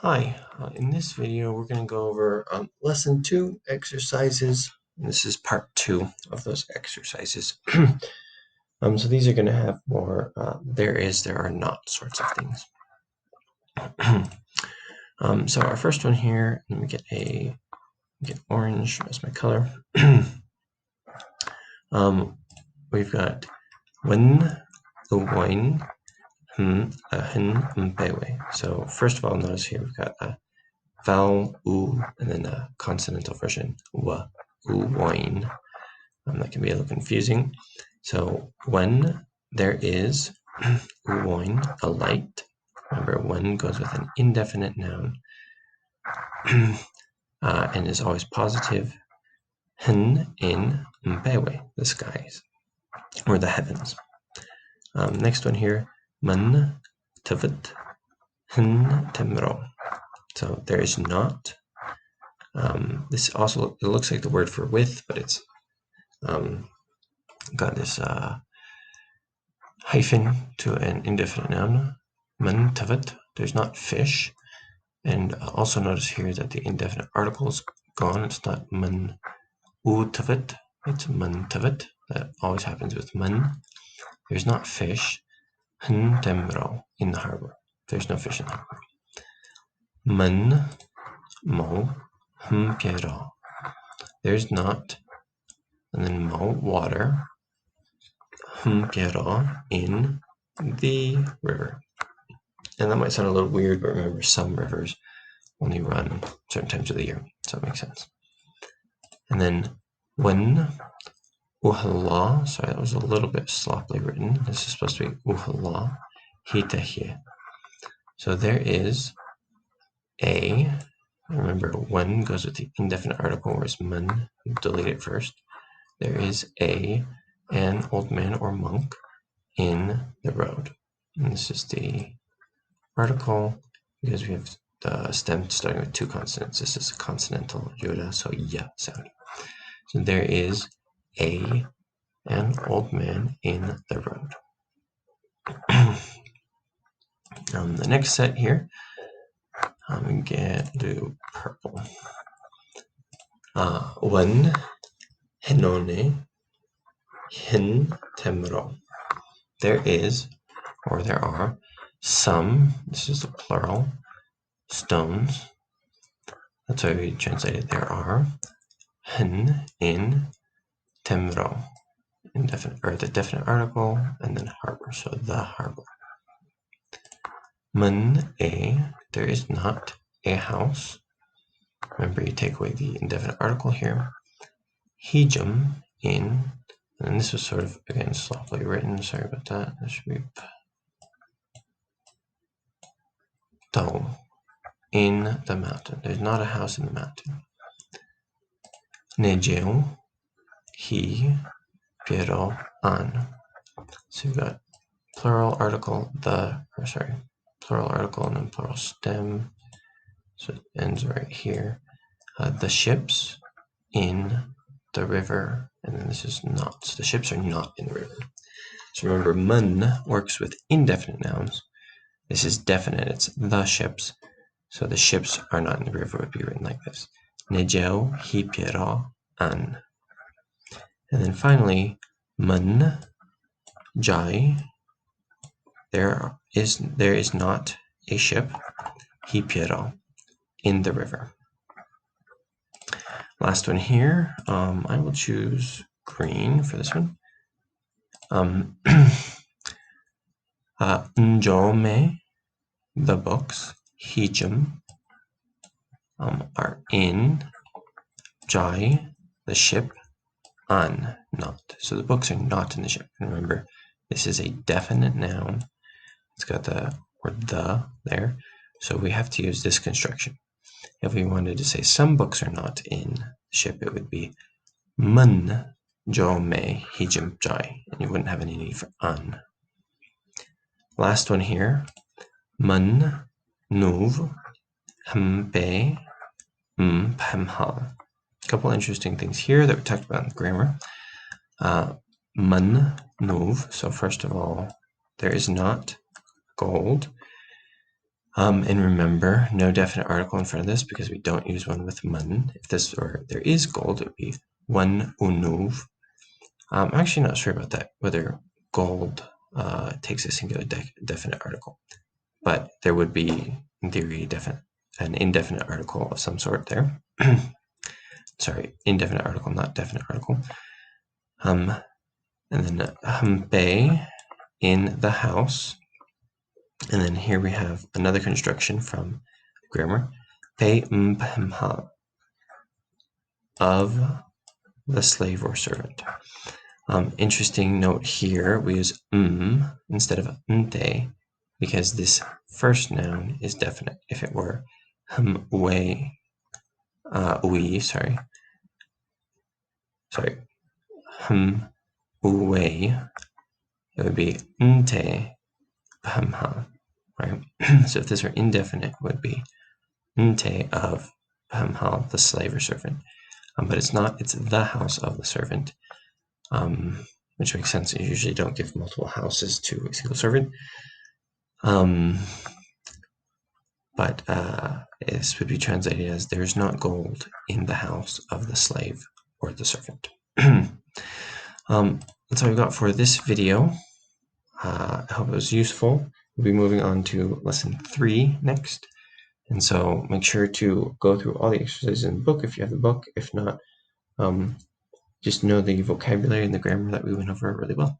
Hi, in this video we're going to go over lesson 2 exercises. And this is part 2 of those exercises. So these are going to have more there is, there are not sorts of things. So our first one here, let me get orange as my color. We've got when, the wine, so first of all, notice here we've got a vowel u and then a consonantal version w, wine. That can be a little confusing. So when there is wine, a light. Remember, when goes with an indefinite noun and is always positive. Hen in mpewe, the skies or the heavens. Next one here, man tavit hen temro. So there is not. This also, it looks like the word for with, but it's got this hyphen to an indefinite noun. Man tavet, there's not fish. And also notice here that the indefinite article is gone. It's not man u tavet, it's man tavet. That always happens with man. There's not fish. Hen temro, in the harbor. There's no fish in the harbor. Man mo piero. There's not, and then mo, water. Piero, in the river. And that might sound a little weird, but remember, some rivers only run certain times of the year, so that makes sense. And then when uhala, sorry, that was a little bit sloppily written. This is supposed to be uhala hitahe. So there is a, remember, when goes with the indefinite article, whereas man, delete it first. There is an old man or monk in the road. And this is the article because we have the stem starting with two consonants. This is a consonantal yoda, so ya sound. So there is an old man in the road. The next set here, we get to purple. When henone hin temro. There is, or there are, some, this is the plural, stones. That's why we translated there are. Hen in temro. Indefinite, or the definite article, and then harbor, so the harbor. Man there is not a house. Remember, you take away the indefinite article here. Hijum in, and this was sort of, again, sloppily written. Sorry about that. This should be do, in the mountain. There's not a house in the mountain. Nejeu, he, pero, an. So you've got plural article, plural article and then plural stem. So it ends right here. The ships in the river, and then this is not. So the ships are not in the river. So remember, man works with indefinite nouns. This is definite, it's the ships. So the ships are not in the river would be written like this. Nejeu hi piero an. And then finally, man jai. There is not a ship, hi piero, in the river. Last one here, I will choose green for this one. Njome, the books, hijum, are in, jai, the ship, an, not. So the books are not in the ship. Remember, this is a definite noun. It's got the word the there. So we have to use this construction. If we wanted to say some books are not in the ship, it would be man jo me hijum jai, and you wouldn't have any need for an. Last one here, man nuv hmpe phemhal. A couple interesting things here that we talked about in the grammar. Man nuv. So first of all, there is not gold. And remember, no definite article in front of this because we don't use one with mun. If this or there is gold, it would be one unuv. I'm actually not sure about that, whether gold takes a singular definite article. But there would be, in theory, an indefinite article of some sort there. Sorry, indefinite article, not definite article. And then hampe, in the house. And then here we have another construction from grammar. Pe mpemha, of the slave or servant. Interesting note here, we use instead of nte because this first noun is definite. If it were we, sorry, we, it would be nte phamha, right? So if this were indefinite, it would be nte of phamha, the slave or servant. But it's not, it's the house of the servant, which makes sense. You usually don't give multiple houses to a single servant. But this would be translated as there's not gold in the house of the slave or the servant. That's all we got for this video. I hope it was useful. We'll be moving on to lesson 3 next. And so make sure to go through all the exercises in the book if you have the book. If not, just know the vocabulary and the grammar that we went over really well.